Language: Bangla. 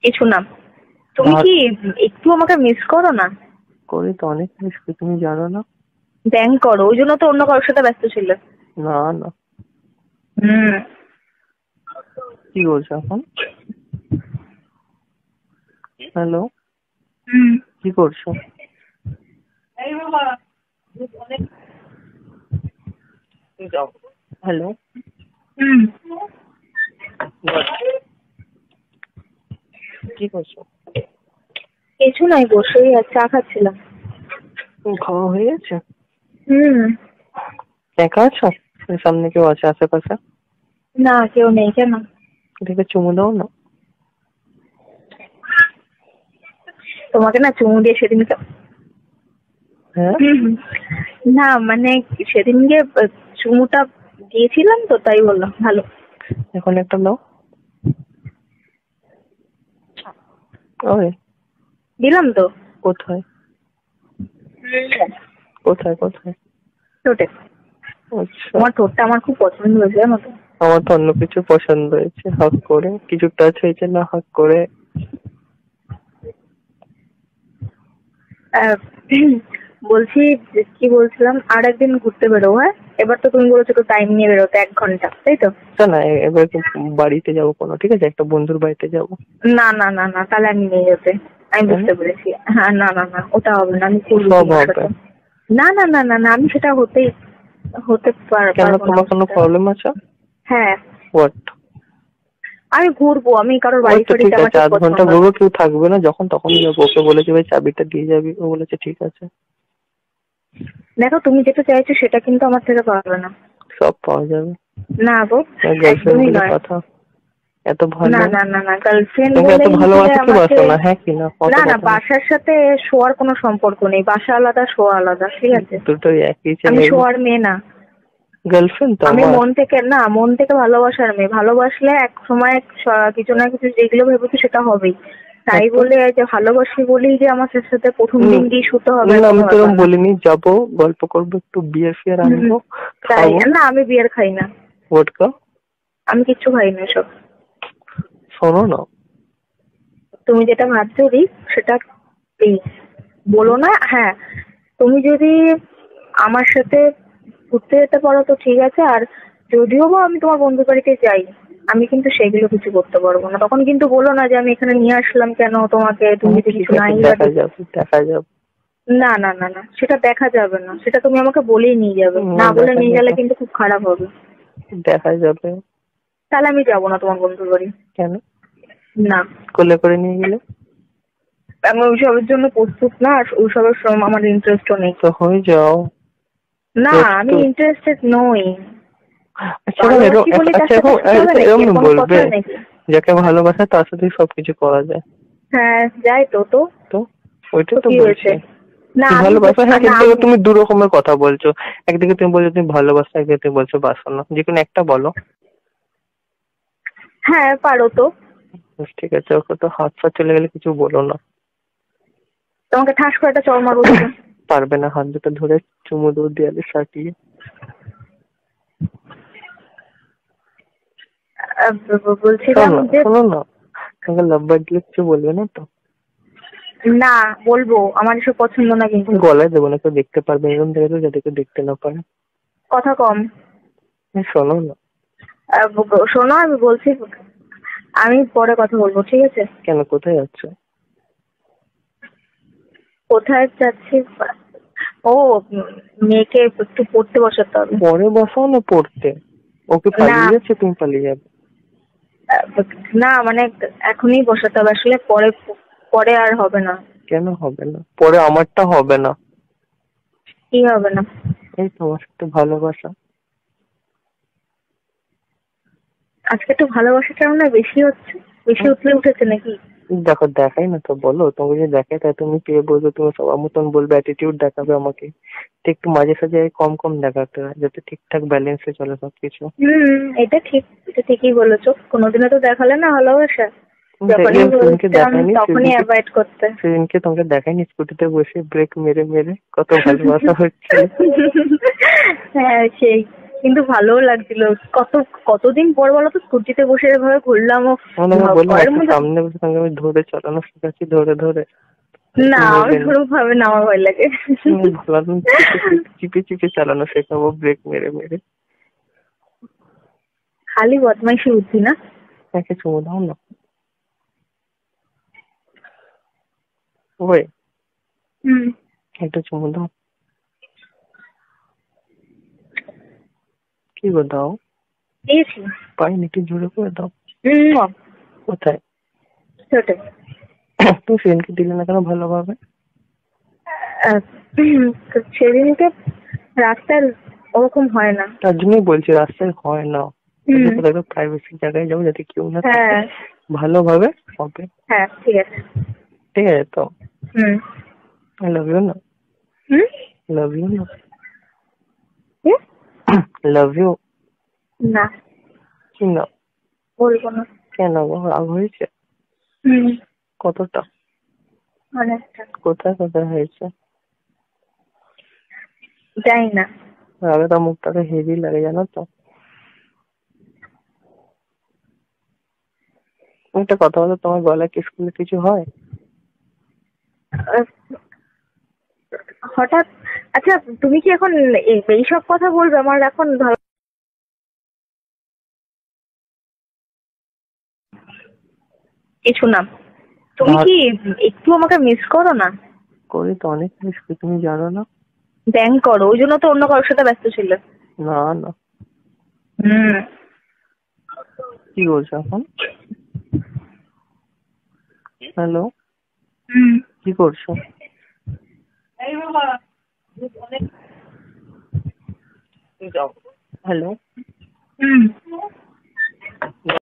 কিছু না। তুমি কি একটু আমাকে মিস করো না? করি তো, অনেক মিস করি, তুমি জানো না। ব্যাংক করো, ওই জন্য তো অন্য কারোর সাথে ব্যস্ত ছিল। না না। কি বলছো এখন? হ্যালো, কি করছো? হ্যালো। কি করছো? কিছু নাই, বসেই আর চা খাচ্ছিলাম। খাওয়া হয়ে গেছে? একা আছো? সামনে কেউ আছে আশেপাশে? না, কেউ নেই। কেন? দেখে চুমু দাও না। তোমাকে না চুমু দিয়ে সেদিনকে, হ্যাঁ না মানে সেদিনকে চুমুটা দিয়েছিলাম তো, তাই বললাম। ভালো, এখন একটা দাও। ওই দিলাম তো। কোথায় কোথায় কোথায়? ঠোঁটে। আচ্ছা, তোমার ঠোঁটটা আমার খুব পছন্দ হয়েছে, জানো তো। আমার তো অন্য কিছু পছন্দ হয়েছে, হাক করে কিছু টাচ হয়েছে না, হাক করে। বলছি, কি বলছিলাম, আর একদিন ঘুরতে বেরোবো। হ্যাঁ, এবার তো তুমি বলেছো তো টাইম নিয়ে বেরোতে 1 ঘন্টা, তাই তো? না, এবার বাড়িতে যাবো কোনো, ঠিক আছে, একটা বন্ধুর বাড়িতে যাবো। না না না না, তাহলে আমি নিয়ে যেতে। আমি বুঝতে পেরেছি। হ্যাঁ, না না না, ওটা হবে না। আমি করবো সব তোমার হবে। সাথে। না না না না না, আমি সেটা হতে কেন, পারবো না। তোমার কোনো প্রবলেম আছে? হ্যাঁ, হোয়াট? আমি ঘুরবো। আমি কারোর বাড়ি আচ্ছা ফাড়ি ঠিক যাওয়া আছে, ঠিক 8 ঘন্টা পছন্দ না। ঘুরবো, কেউ থাকবে না, যখন তখন যাবো। ওকে বলেছি ভাই চাবিটা দিয়ে যাবি, ও বলেছে ঠিক আছে। দেখো, তুমি যেটা চাইছো সেটা কিন্তু আমার থেকে পারবে না। সব পাওয়া যাবে। না গো, গার্লফ্রেন্ড একদমই বলে নয়। কথা, এত ভালো। না না না না, গার্লফ্রেন্ড তোমাকে এত বলেই যে ভালোবাসা কি আমাকে। বাসো না, হ্যাঁ কি না? কত না না, কথা। বাসার সাথে শোয়ার কোনো সম্পর্ক নেই। বাসা আলাদা, শোয়া আলাদা, ঠিক আছে? দুটোই একই আমি ছেলে। শোয়ার মেয়ে না। গার্লফ্রেন্ড তো আমি আমার। মন থেকে ভালোবাসার মেয়ে। ভালোবাসলে এক সময় কিছু না কিছু যেগুলো ভেবেছি সেটা হবেই। তাই বলে যে ভালোবাসি বলেই যে আমার সাথে প্রথম দিন দিয়ে শুতে হবে, না, আমি কোনো তো ব্যাপার এরকম না। বলিনি, যাবো গল্প করবো, একটু বিয়ার ফিয়ার আনবো, তাই খাবো। না, আমি বিয়ার খাই না। ভোটকা। আমি কিচ্ছু খাই না সব। শোনো না। তুমি যেটা ভাবছো রিক, সেটা প্লিজ বলো না। হ্যাঁ, তুমি যদি আমার সাথে ঘুরতে যেতে পারো তো ঠিক আছে। আর যদিও বা আমি তোমার বন্ধুর বাড়িতে যাই, আমি কিন্তু সেগুলো কিছু করতে পারবো না। তখন কিন্তু বলো না যে আমি এখানে নিয়ে আসলাম কেন তোমাকে, তুমি যদি ঠিক কিছু আছে, নাই দেখা যাবে দেখা যাবে। না না না না, সেটা দেখা যাবে না। সেটা তুমি আমাকে বলেই নিয়ে যাবে। না, না বলে দেখা নিয়ে গেলে যাবে কিন্তু খুব খারাপ হবে। দেখা যাবে। তাহলে আমি যাবো না তোমার বন্ধুর বাড়ি। কেন? না, কোলে করে নিয়ে গেলে? আমি ওইসবের জন্য প্রস্তুত না। আর ওইসবের আমার ইন্টারেস্টও নেই। তো হয়ে যাও। না, আমি ইন্টারেস্টেড নই। আচ্ছা ভালোবাসি বলে তার সাথে শুতে হবে নাকি? এরকম এর কোনো বলবে, কথা নাকি? যাকে ভালোবাসে তার সাথে সবকিছু করা যায়। হ্যাঁ, যাই তো। তো তো ওইটা তো তো কি বলছি। হয়েছে? না, আমি ভালোবাসা, হ্যাঁ, না, কিন্তু তুমি দু রকমের কথা বলছো। একদিকে তুমি বলছো তুমি ভালোবাসো, একদিকে তুমি বলছো বাসো না, যে কোনো একটা বলো। হ্যাঁ পারো তো। ঠিক আছে, ওকে তো হাত পা চলে গেলে কিছু বলো না। তোমাকে ঠাস করে একটা চড় মারবো তুমি। পারবে না, হাত দুটো ধরে চুমু দেবো দেয়ালে সাটিয়ে। বলছিলাম যে শোনো না, তোমাকে লাভ বার্ড দিলে কিছু বলবে না তো? না, বলবো। আমার এসব পছন্দ না কিন্তু। গলায় দেবো না, কেউ দেখতে পারবে এরকম জায়গায় তো, যাতে কেউ দেখতে না পারে। কথা কম। শোনো না। শোনো, আমি বলছি, আমি পরে কথা বলবো, ঠিক আছে? কেন, কোথায় যাচ্ছ? কোথায় যাচ্ছি? ও, মেয়েকে একটু পড়তে বসাতে হবে। পরে বসাও না পড়তে। ওকে না পালিয়ে যাচ্ছে, তুমি পালিয়ে যাবে? না, মানে এখনই বসাতে হবে আসলে। পরে পরে আর হবে না। কেন হবে না? পরে আমারটা হবে না? কি হবে না? এই তোমার সাথে ভালোবাসা। আজকে একটু ভালোবাসাটা না বেশি হচ্ছে, বেশি উতলে উঠেছে নাকি? দেখো, দেখাই না তো, বলো। তোমাকে যদি দেখাই তাই তুমি পেয়ে বলবে, তুমি সবার মতন বলবে, অ্যাটিটিউড দেখাবে আমাকে। তো একটু মাঝে সাঝে কম কম দেখাতে হয়, যাতে ঠিকঠাক ব্যালেন্সে চলে সবকিছু। এটা ঠিক, এটা ঠিকই বলেছো। কোনোদিনও তো দেখালে না ভালোবাসা। যখনই সেদিনকে বলতাম দেখাইনি, তখনই অ্যাভয়েড করতে। সেদিনকে তোমাকে দেখাইনি স্কুটিতে বসে ব্রেক মেরে মেরে কত ভালোবাসা হচ্ছিল। হ্যাঁ, সেই কিন্তু ভালোও লাগছিল। কতদিন পর বলো তো স্কুটিতে বসে এভাবে ঘুরলাম ও বললাম ঘরের একটা মধ্যে। সামনে বসে সঙ্গে আমি ধরে চালানো শিখাচ্ছি, ধরে ধরে না, আমি নেবেন ওরকম ভাবে না, আমার ভয় লাগে। ভালো চিপে চিপে চালানো শেখাবো, ব্রেক মেরে মেরে। খালি বদমাইশি বুদ্ধি না। একে চুমু দাও না। ওই হুম। একটা চুমু দাও। কি গো দাও। দিয়েছি। পাইনি, একটু জোরে করে দাও। কোথায়? ছোট। তুমি ফ্রেন্ডকে দিলে না কেন ভালোভাবে? সেদিনকে রাস্তার ওরকম হয় না, তার জন্যই বলছি রাস্তায় হয় না। একটা প্রাইভেসি জায়গায় যাবো যাতে কেউ না থাকে, হ্যাঁ ভালোভাবে হবে। হ্যাঁ ঠিক আছে। ঠিক আছে তো? হুম আই লাভ ইউ না। হুম। লাভ ইউ না। কি? Love you. না কি না? বলবো না। কেন গো, রাগ হয়েছে? হুম। কতটা? অনেকটা। কোথায় কোথায় হয়েছে? জানি না। রাগেটা মুখটাকে হেভি লাগে জানো তো। একটা কথা বলো, তোমার গলায় কি স্কুলে কিছু হয়? আহ, হঠাৎ। আচ্ছা, তুমি কি এখন এইসব কথা বলবে? আমার এখন কিছু না। তুমি কি একটু আমাকে মিস করো না? করি তো, অনেক মিস করি, তুমি জানো না। ব্যাংক করো, ওই জন্য তো অন্য কারোর সাথে ব্যস্ত ছিল। না না। হুম। কি বলছো এখন? হ্যালো, হুম। কি করছো? হ্যালো। হুম।